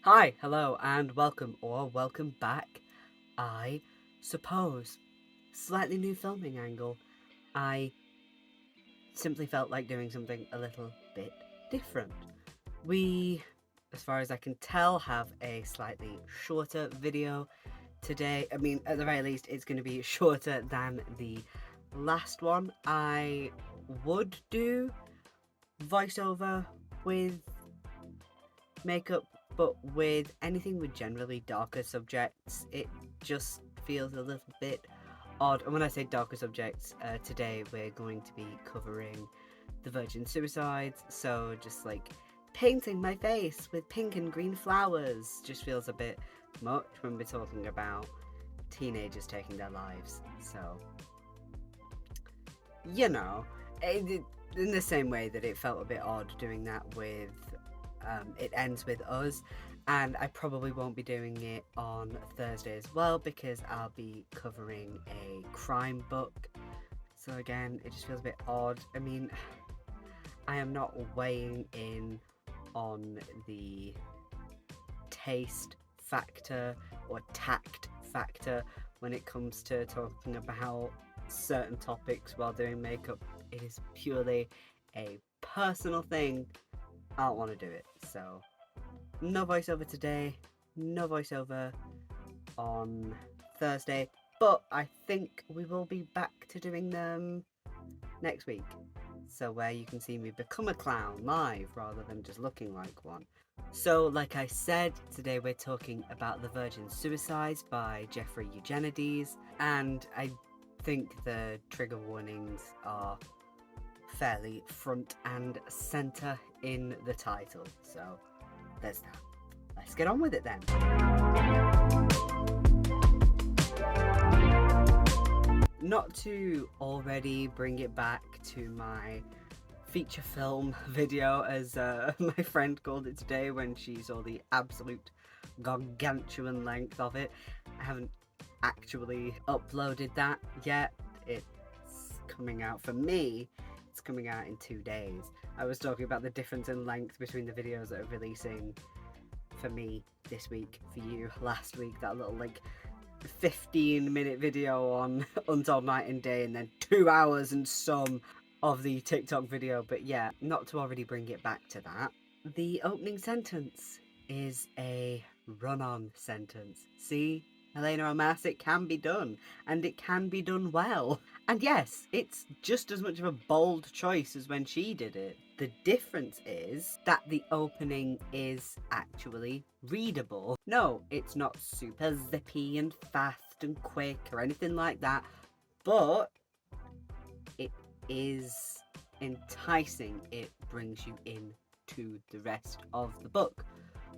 Hi, hello, and welcome, or welcome back, I suppose. Slightly new filming angle. I simply felt like doing something a little bit different. We, as far as I can tell, have a slightly shorter video today. I mean, at the very least, it's going to be shorter than the last one. I would do voiceover with makeup, but with anything with generally darker subjects, it just feels a little bit odd. And when I say darker subjects, today we're going to be covering the Virgin Suicides, so just like painting my face with pink and green flowers just feels a bit much when we're talking about teenagers taking their lives. So, you know, in the same way that it felt a bit odd doing that with It Ends With Us, and I probably won't be doing it on Thursday as well because I'll be covering a crime book. So again, it just feels a bit odd. I mean, I am not weighing in on the taste factor or tact factor when it comes to talking about certain topics while doing makeup. It is purely a personal thing. I don't want to do it, so no voiceover today, no voiceover on Thursday, but I think we will be back to doing them next week. So where you can see me become a clown live rather than just looking like one. So like I said, today we're talking about The Virgin Suicides by Jeffrey Eugenides, and I think the trigger warnings are fairly front and centre in the title. So there's that. Let's get on with it then. Not to already bring it back to my feature film video, as my friend called it today when she saw the absolute gargantuan length of it. I haven't actually uploaded that yet. It's coming out for me. It's coming out in 2 days. I was talking about the difference in length between the videos that are releasing for me this week, for you last week, that little like 15-minute video on Untold Night and Day, and then 2 hours and some of the TikTok video. But yeah, not to already bring it back to that, the opening sentence is a run-on sentence. See, Helena Omas, it can be done, and it can be done well. And yes, it's just as much of a bold choice as when she did it. The difference is that the opening is actually readable. No, it's not super zippy and fast and quick or anything like that, but it is enticing. It brings you in to the rest of the book,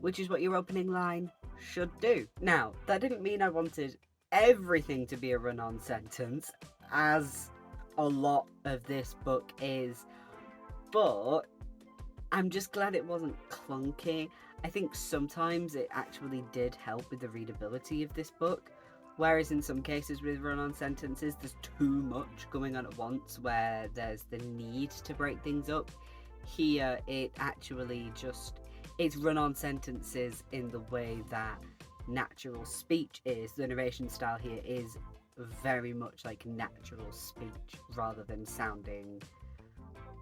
which is what your opening line should do. Now, that didn't mean I wanted everything to be a run-on sentence, as a lot of this book is, but I'm just glad it wasn't clunky. I think sometimes it actually did help with the readability of this book, whereas in some cases with run-on sentences there's too much going on at once where there's the need to break things up. Here it actually just, it's run-on sentences in the way that natural speech is. The narration style here is very much like natural speech rather than sounding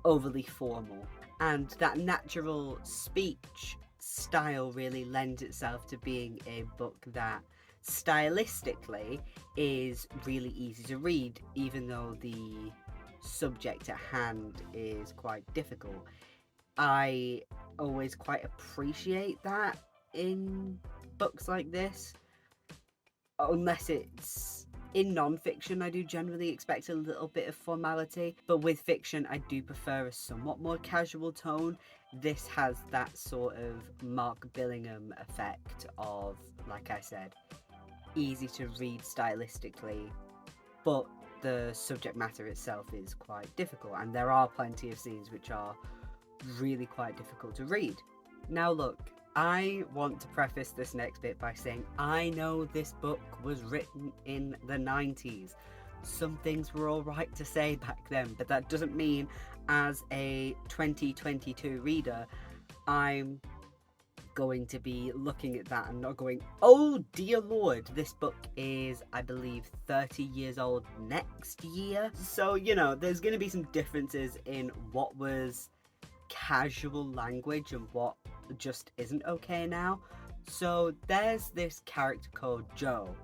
overly formal, and that natural speech style really lends itself to being a book that stylistically is really easy to read, even though the subject at hand is quite difficult. I always quite appreciate that in books like this, unless it's in non-fiction. I do generally expect a little bit of formality, but with fiction I do prefer a somewhat more casual tone. This has that sort of Mark Billingham effect of, like I said, easy to read stylistically, but the subject matter itself is quite difficult, and there are plenty of scenes which are really quite difficult to read. Now look, I want to preface this next bit by saying I know this book was written in the 90s. Some things were alright to say back then, but that doesn't mean as a 2022 reader I'm going to be looking at that and not going, oh dear lord, this book is, I believe, 30 years old next year. So, you know, there's going to be some differences in what was casual language and what just isn't okay now. So there's this character called Joe.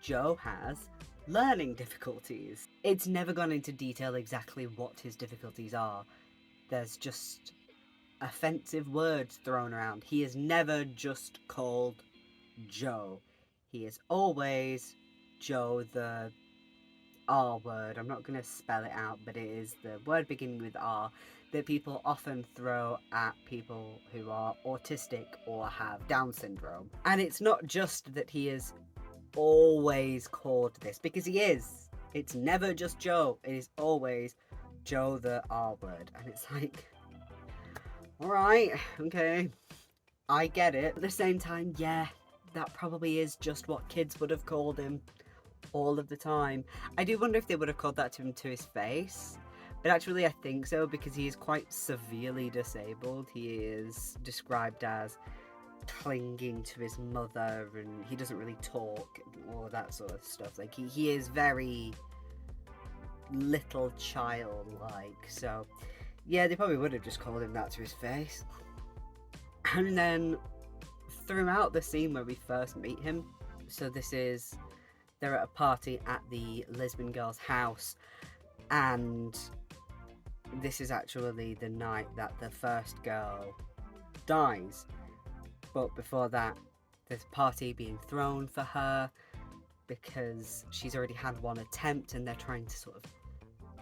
Joe has learning difficulties. It's never gone into detail exactly what his difficulties are. There's just offensive words thrown around. He is never just called Joe. He is always Joe, the R word. I'm not going to spell it out, but it is the word beginning with R that people often throw at people who are autistic or have Down syndrome. And it's not just that he is always called this, because he is. It's never just Joe. It is always Joe the R word. And it's like, alright, okay, I get it. At the same time, yeah, that probably is just what kids would have called him all of the time. I do wonder if they would have called that to him to his face. But actually I think so, because he is quite severely disabled. He is described as clinging to his mother, and he doesn't really talk and all of that sort of stuff. Like, he is very little child-like. So yeah, they probably would have just called him that to his face. And then throughout the scene where we first meet him, so they're at a party at the Lisbon girl's house, and this is actually the night that the first girl dies. But before that, there's a party being thrown for her because she's already had one attempt and they're trying to sort of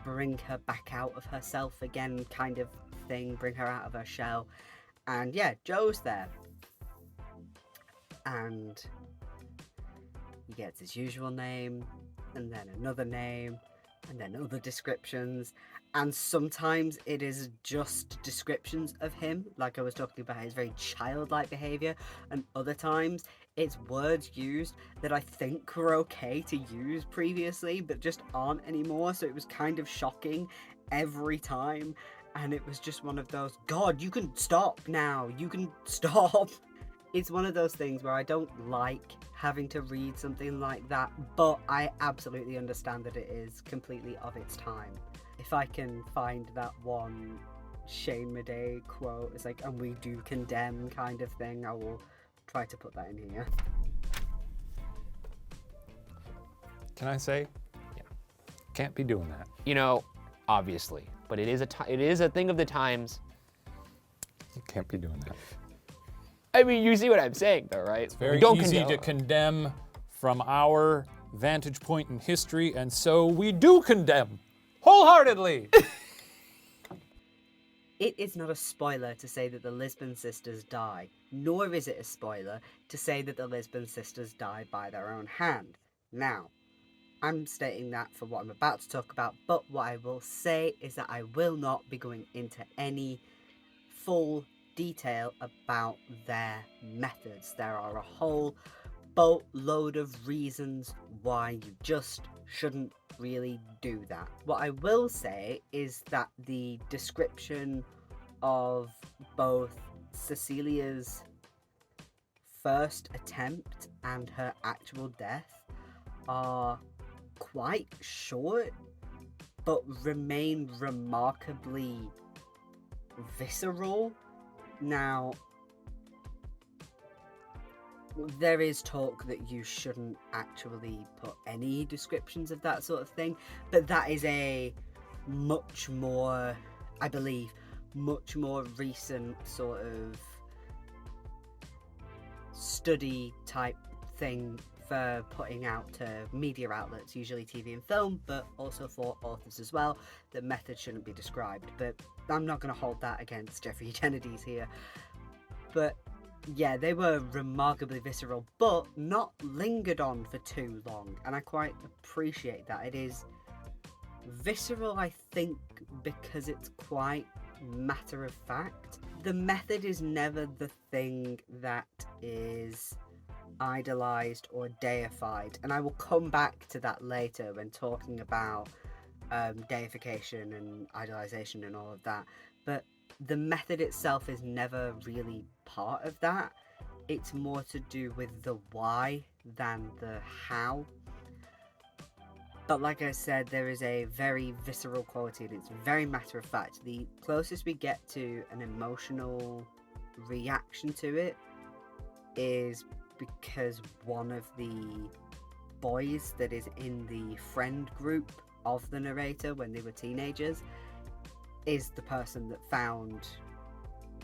bring her back out of herself again, kind of thing, bring her out of her shell. And yeah, Joe's there. And he gets his usual name, and then another name, and then other descriptions. And sometimes it is just descriptions of him, like I was talking about his very childlike behaviour, and other times it's words used that I think were okay to use previously, but just aren't anymore, so it was kind of shocking every time, and it was just one of those, God, you can stop now, you can stop. It's one of those things where I don't like having to read something like that, but I absolutely understand that it is completely of its time. If I can find that one Shane Madej quote, it's like, and we do condemn kind of thing, I will try to put that in here. Can I say? Yeah. Can't be doing that. You know, obviously, but it is a thing of the times. You can't be doing that. I mean, you see what I'm saying, though, right? It's very Don't easy to condemn from our vantage point in history, and so we do condemn wholeheartedly. It is not a spoiler to say that the Lisbon sisters die, nor is it a spoiler to say that the Lisbon sisters die by their own hand. Now, I'm stating that for what I'm about to talk about, but what I will say is that I will not be going into any full detail about their methods. There are a whole boatload of reasons why you just shouldn't really do that. What I will say is that the description of both Cecilia's first attempt and her actual death are quite short, but remain remarkably visceral. Now, there is talk that you shouldn't actually put any descriptions of that sort of thing, but that is a much more, I believe, much more recent sort of study type thing for putting out to media outlets, usually TV and film, but also for authors as well, that methods shouldn't be described. But I'm not going to hold that against Jeffrey Eugenides here. But yeah, they were remarkably visceral, but not lingered on for too long, and I quite appreciate that. It is visceral, I think, because it's quite matter of fact. The method is never the thing that is idolized or deified, and I will come back to that later when talking about deification and idolization and all of that. But the method itself is never really part of that. It's more to do with the why than the how. But like I said, there is a very visceral quality and it's very matter of fact. The closest we get to an emotional reaction to it is because one of the boys that is in the friend group of the narrator when they were teenagers is the person that found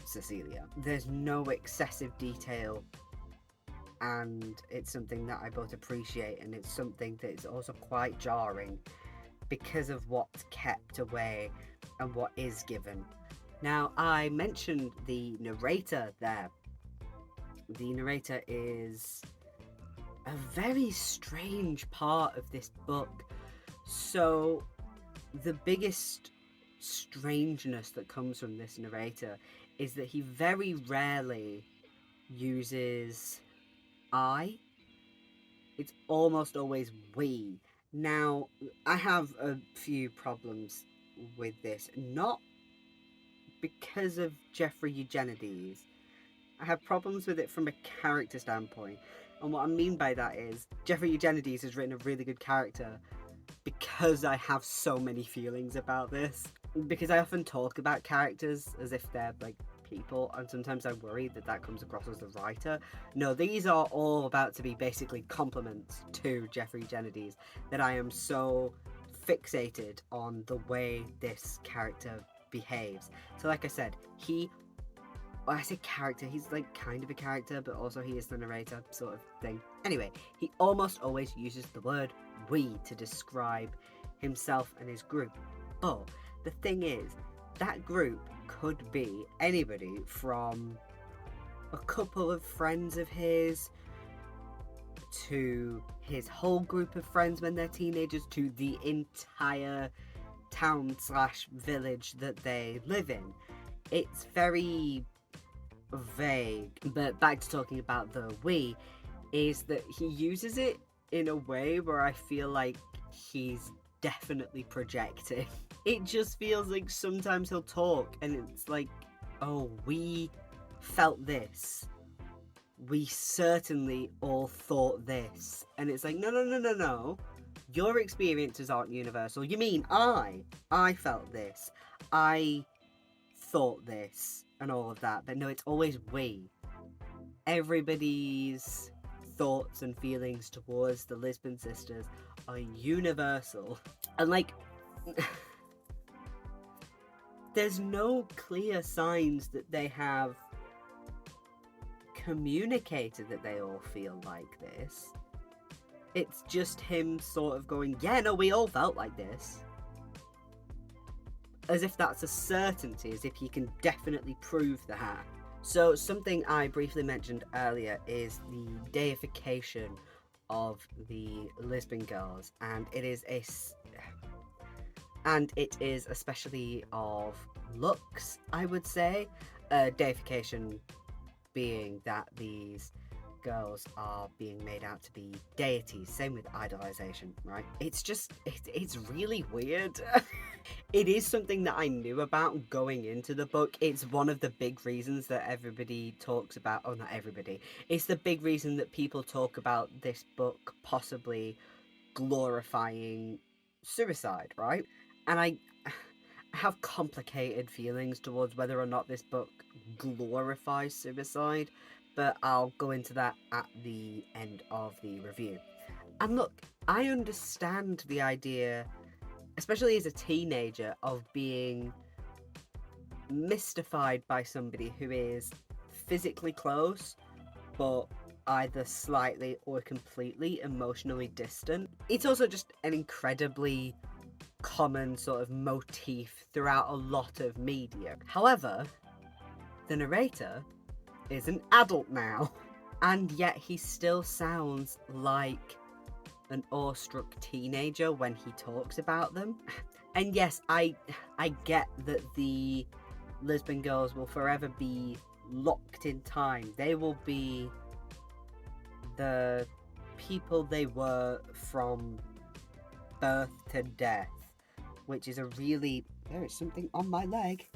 Cecilia. There's no excessive detail, and it's something that I both appreciate, and it's something that is also quite jarring because of what's kept away and what is given. Now, I mentioned the narrator there. The narrator is a very strange part of this book. So, the biggest strangeness that comes from this narrator is that he very rarely uses I. It's almost always we. Now, I have a few problems with this, not because of Jeffrey Eugenides. I have problems with it from a character standpoint, and what I mean by that is Jeffrey Eugenides has written a really good character because I have so many feelings about this. Because I often talk about characters as if they're like people, and sometimes I worry that that comes across as the writer. No, these are all about to be basically compliments to Jeffrey Eugenides, that I am so fixated on the way this character behaves. So like I said, I say character, he's like kind of a character, but also he is the narrator sort of thing. Anyway, he almost always uses the word we to describe himself and his group. But the thing is, that group could be anybody from a couple of friends of his to his whole group of friends when they're teenagers to the entire town/village that they live in. It's very vague. But back to talking about the we, is that he uses it in a way where I feel like he's definitely projecting. It just feels like sometimes he'll talk and it's like, oh, we felt this. We certainly all thought this. And it's like, no. Your experiences aren't universal. You mean I felt this. I thought this and all of that. But no, it's always we. Everybody's thoughts and feelings towards the Lisbon sisters are universal. And like, there's no clear signs that they have communicated that they all feel like this. It's just him sort of going, yeah, no, we all felt like this. As if that's a certainty, as if he can definitely prove that. So something I briefly mentioned earlier is the deification of the Lisbon girls, and it is especially of looks, I would say. Deification being that these girls are being made out to be deities. Same with idolization, right? It's really weird. It is something that I knew about going into the book. It's one of the big reasons that everybody talks about, oh, not everybody, it's the big reason that people talk about this book possibly glorifying suicide, right? And I have complicated feelings towards whether or not this book glorifies suicide, but I'll go into that at the end of the review. And look, I understand the idea, especially as a teenager, of being mystified by somebody who is physically close, but either slightly or completely emotionally distant. It's also just an incredibly common sort of motif throughout a lot of media. However, the narrator is an adult now, and yet he still sounds like an awestruck teenager when he talks about them. And yes, I get that the Lisbon girls will forever be locked in time. They will be the people they were from birth to death, which is a really... There is something on my leg.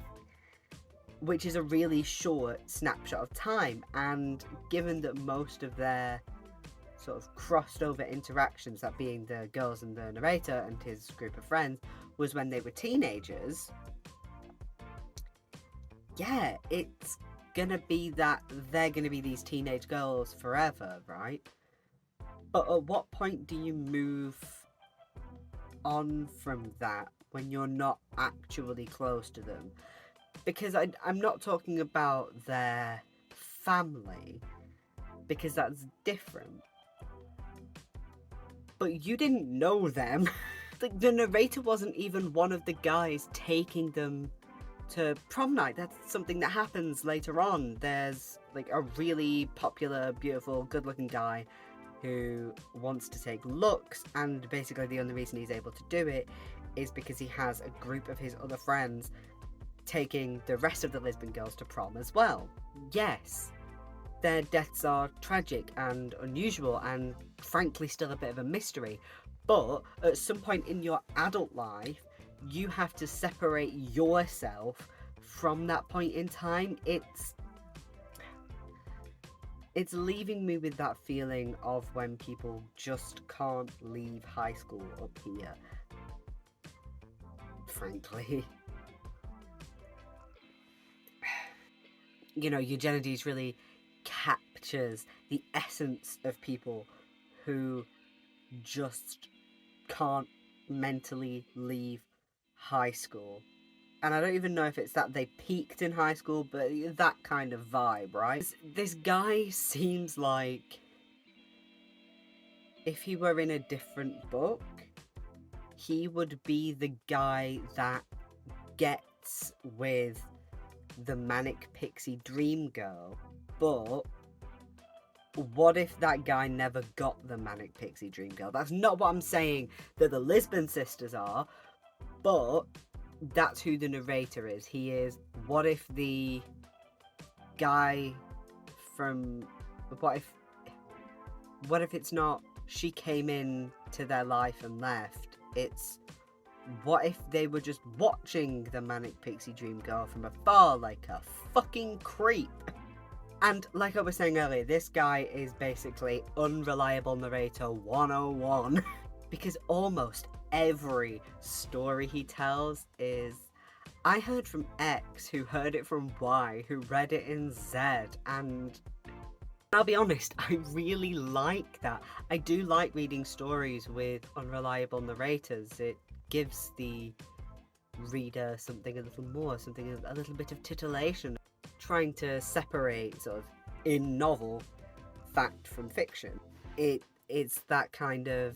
which is a really short snapshot of time. And given that most of their sort of crossed over interactions, that being the girls and the narrator and his group of friends, was when they were teenagers, yeah, it's gonna be that they're gonna be these teenage girls forever, right? But at what point do you move on from that when you're not actually close to them? Because I'm not talking about their family, because that's different. But you didn't know them. Like, the narrator wasn't even one of the guys taking them to prom night. That's something that happens later on. There's like a really popular, beautiful, good-looking guy who wants to take looks, and basically the only reason he's able to do it is because he has a group of his other friends taking the rest of the Lisbon girls to prom as well. Yes, their deaths are tragic and unusual and frankly still a bit of a mystery, but at some point in your adult life you have to separate yourself from that point in time. It's leaving me with that feeling of when people just can't leave high school up here, frankly. You know, Eugenides really captures the essence of people who just can't mentally leave high school. And I don't even know if it's that they peaked in high school, but that kind of vibe, right? This guy seems like if he were in a different book, he would be the guy that gets with the manic pixie dream girl. But what if that guy never got the manic pixie dream girl? That's not what I'm saying that the Lisbon sisters are, but that's who the narrator is. He is, what if the guy from, what if it's not she came in to their life and left, it's what if they were just watching the manic pixie dream girl from afar like a fucking creep? And like I was saying earlier, this guy is basically unreliable narrator 101 because almost every story he tells is, I heard from X, who heard it from Y, who read it in Z, and I'll be honest, I really like that. I do like reading stories with unreliable narrators. It gives the reader something a little more, something a little bit of titillation. Trying to separate sort of in novel fact from fiction. It's that kind of,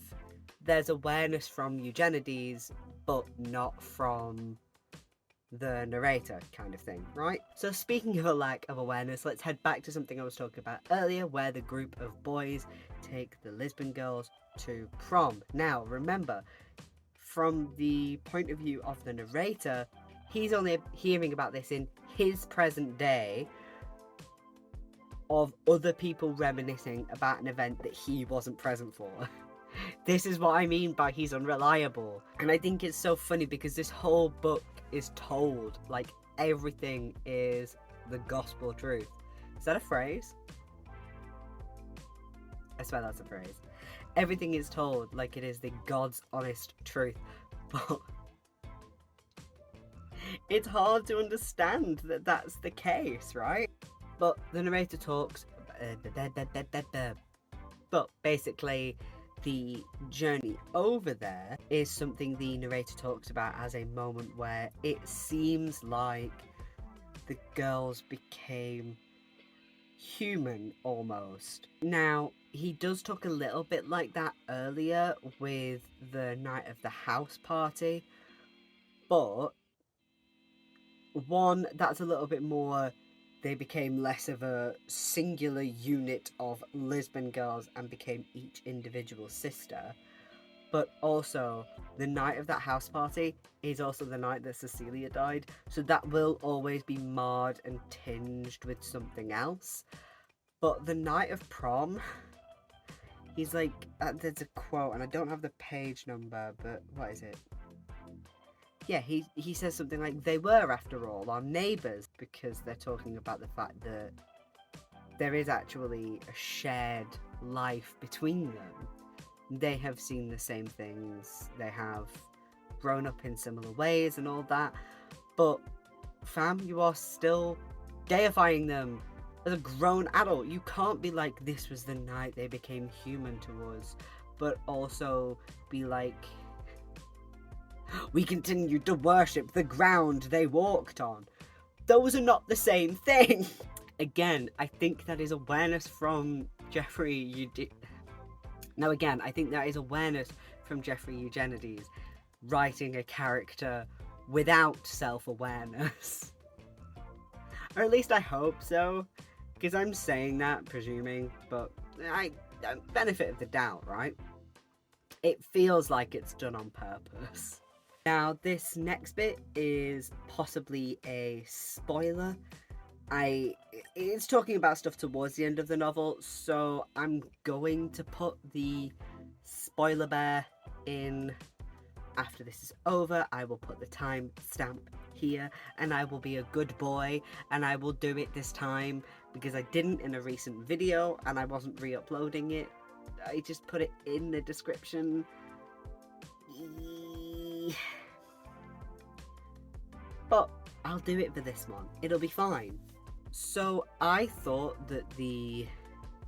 there's awareness from Eugenides but not from the narrator kind of thing, right? So speaking of a lack of awareness, let's head back to something I was talking about earlier, where the group of boys take the Lisbon girls to prom. Now remember, from the point of view of the narrator, he's only hearing about this in his present day of other people reminiscing about an event that he wasn't present for. This is what I mean by he's unreliable. And I think it's so funny because this whole book is told like everything is the gospel truth. Is that a phrase? I swear that's a phrase. Everything is told like it is the God's honest truth. But it's hard to understand that that's the case, right? But the narrator talks, but basically the journey over there is something the narrator talks about as a moment where it seems like the girls became human almost. Now, he does talk a little bit like that earlier with the night of the house party, but one, that's a little bit more, they became less of a singular unit of Lisbon girls and became each individual sister. But also, the night of that house party is also the night that Cecilia died, so that will always be marred and tinged with something else. But the night of prom, he's like, there's a quote, and I don't have the page number, but what is it? yeah, he says something like, they were, after all, our neighbours, because they're talking about the fact that there is actually a shared life between them. They have seen the same things, they have grown up in similar ways and all that, but fam, you are still deifying them as a grown adult. You can't be like, this was the night they became human to us, but also be like, we continued to worship the ground they walked on. Those are not the same thing. Again, I think that is awareness from Jeffrey I think that is awareness from Jeffrey Eugenides, writing a character without self-awareness. Or at least I hope so, because I'm saying that, presuming, but I benefit of the doubt, right? It feels like it's done on purpose. Now, this next bit is possibly a spoiler. It's talking about stuff towards the end of the novel, so I'm going to put the spoiler bear in after this is over. I will put the time stamp here, and I will be a good boy, and I will do it this time, because I didn't in a recent video, and I wasn't re-uploading it. I just put it in the description. But I'll do it for this one. It'll be fine. So I thought that the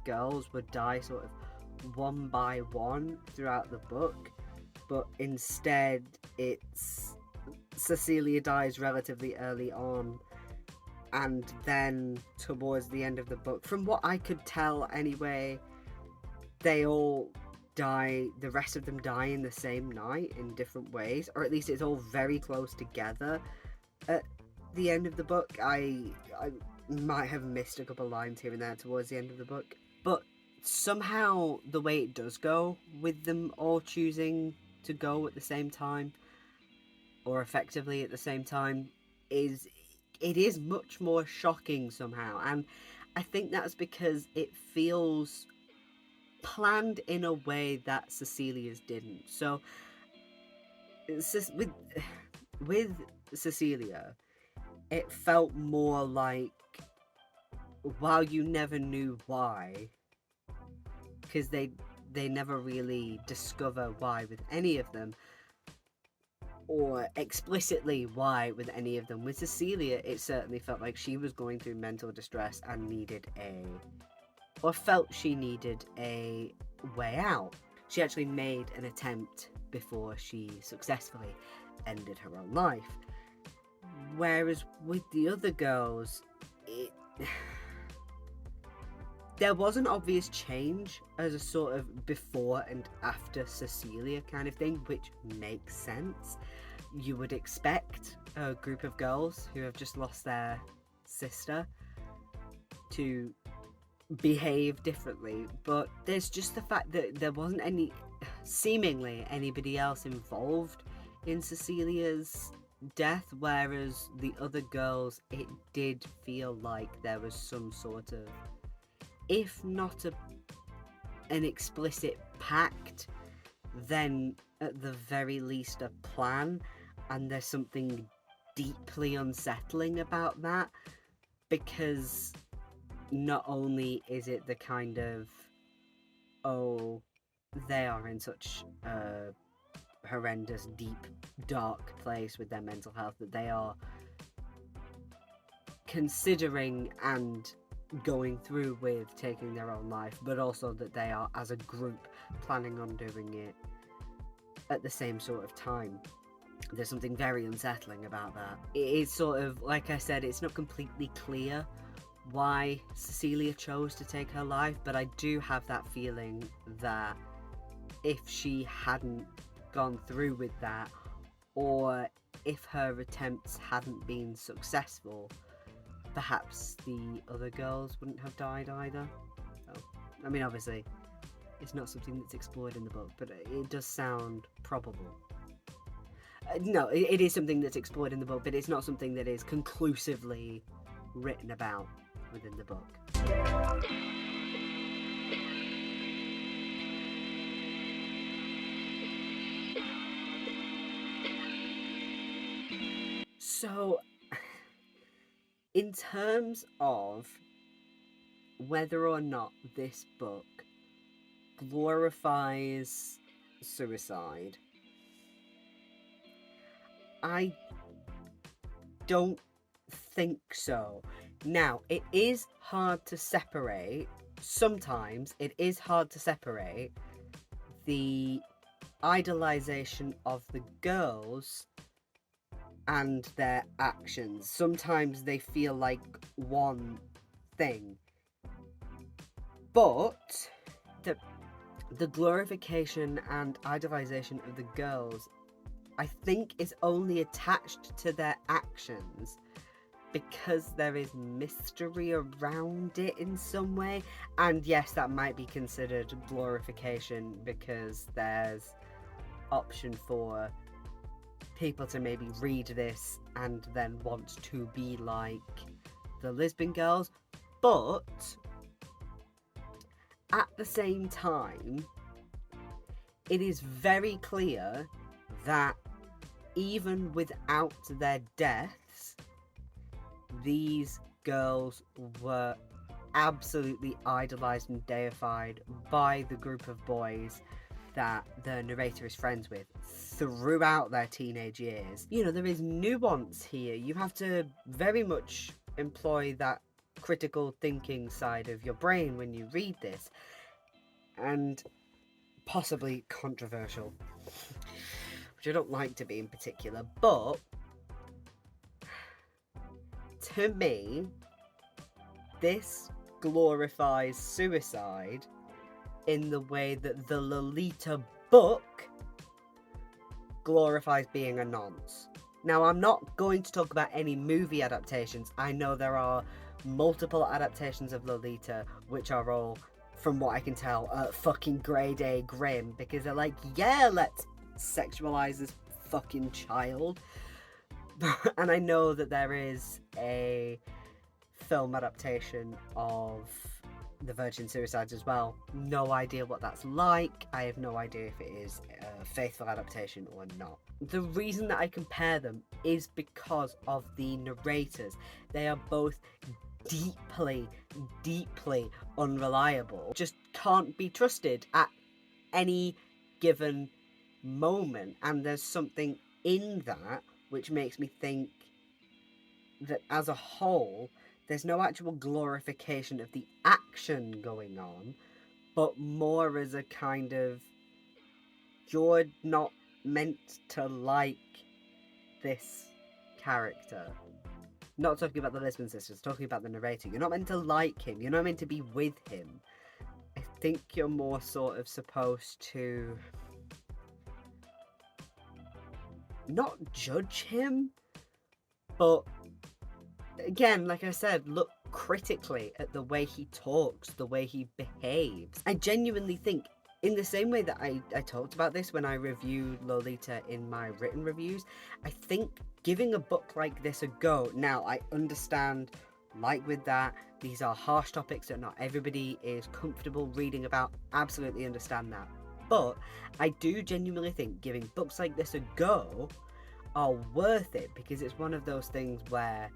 girls would die sort of one by one throughout the book, but instead it's Cecilia dies relatively early on, and then towards the end of the book, from what I could tell anyway, they all die, the rest of them die in the same night in different ways, or at least it's all very close together. At the end of the book, I might have missed a couple lines here and there towards the end of the book, but somehow the way it does go with them all choosing to go at the same time, or effectively at the same time, it is much more shocking somehow, and I think that's because it feels planned in a way that Cecilia's didn't. So with Cecilia, it felt more like, while you never knew why, because they never really discover why with any of them, or explicitly why with any of them. With Cecilia, it certainly felt like she was going through mental distress and felt she needed a way out. She actually made an attempt before she successfully ended her own life. Whereas with the other girls, there was an obvious change as a sort of before and after Cecilia kind of thing, which makes sense. You would expect a group of girls who have just lost their sister to behave differently, but there's just the fact that there wasn't seemingly anybody else involved in Cecilia's death, whereas the other girls, it did feel like there was some sort of, if not an explicit pact, then at the very least a plan, and there's something deeply unsettling about that, because not only is it the kind of, oh, they are in such a horrendous, deep, dark place with their mental health that they are considering and going through with taking their own life, but also that they are, as a group, planning on doing it at the same sort of time. There's something very unsettling about that. It is sort of, like I said, it's not completely clear why Cecilia chose to take her life, but I do have that feeling that if she hadn't gone through with that, or if her attempts hadn't been successful, perhaps the other girls wouldn't have died either. So, I mean, obviously, it's not something that's explored in the book, but it does sound probable. No, it is something that's explored in the book, but it's not something that is conclusively written about within the book. So, in terms of whether or not this book glorifies suicide, I don't think so. Now, it is hard to separate, sometimes it is hard to separate the idolization of the girls and their actions. Sometimes they feel like one thing. But the glorification and idolization of the girls, I think, is only attached to their actions because there is mystery around it in some way. And yes, that might be considered glorification because there's option for people to maybe read this and then want to be like the Lisbon girls. But at the same time, it is very clear that even without their deaths, these girls were absolutely idolized and deified by the group of boys that the narrator is friends with throughout their teenage years. You know, there is nuance here. You have to very much employ that critical thinking side of your brain when you read this, and possibly controversial, which I don't like to be in particular, but to me, this glorifies suicide in the way that the Lolita book glorifies being a nonce. Now, I'm not going to talk about any movie adaptations. I know there are multiple adaptations of Lolita, which are all, from what I can tell, fucking grade A grim, because they're like, yeah, let's sexualize this fucking child. And I know that there is a film adaptation of The Virgin Suicides as well. No idea what that's like. I have no idea if it is a faithful adaptation or not. The reason that I compare them is because of the narrators. They are both deeply, deeply unreliable. Just can't be trusted at any given moment. And there's something in that which makes me think that as a whole, there's no actual glorification of the action going on, but more as a kind of, you're not meant to like this character. Not talking about the Lisbon sisters, talking about the narrator. You're not meant to like him, you're not meant to be with him. I think you're more sort of supposed to not judge him, but again, like I said, look critically at the way he talks, the way he behaves. I genuinely think, in the same way that I talked about this when I reviewed Lolita in my written reviews, I think giving a book like this a go, now I understand, like with that, these are harsh topics that not everybody is comfortable reading about, absolutely understand that. But I do genuinely think giving books like this a go are worth it, because it's one of those things where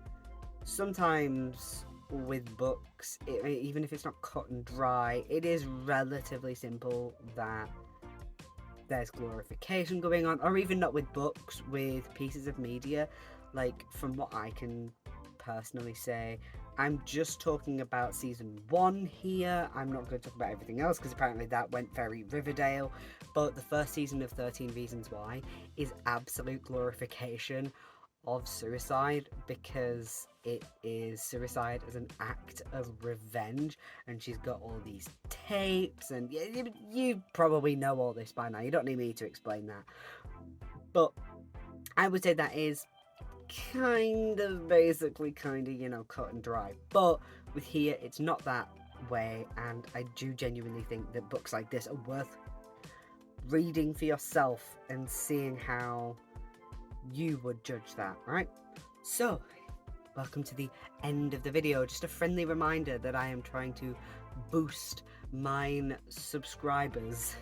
sometimes with books, even if it's not cut and dry, it is relatively simple that there's glorification going on, or even not with books, with pieces of media. Like, from what I can personally say, I'm just talking about season 1 here. I'm not going to talk about everything else because apparently that went very Riverdale, but the first season of 13 Reasons Why is absolute glorification of suicide, because it is suicide as an act of revenge, and she's got all these tapes, and you probably know all this by now, you don't need me to explain that, but I would say that is basically you know, cut and dry. But with here, it's not that way, and I do genuinely think that books like this are worth reading for yourself and seeing how you would judge that, right? So, welcome to the end of the video. Just a friendly reminder that I am trying to boost mine subscribers.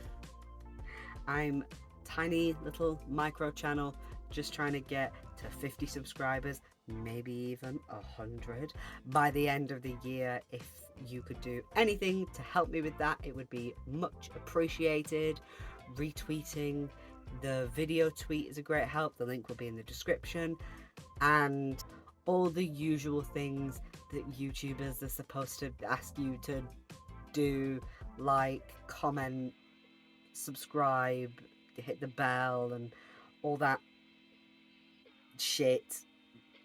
I'm tiny little micro channel just trying to get to 50 subscribers, maybe even 100 by the end of the year. If you could do anything to help me with that, it would be much appreciated. Retweeting the video tweet is a great help. The link will be in the description. And all the usual things that YouTubers are supposed to ask you to do, like comment, subscribe, hit the bell, and all that shit.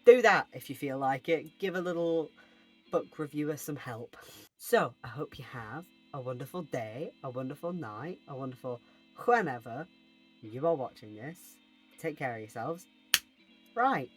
Do that if you feel like it. Give a little book reviewer some help. So I hope you have a wonderful day, a wonderful night, a wonderful whenever you are watching this. Take care of yourselves. Right.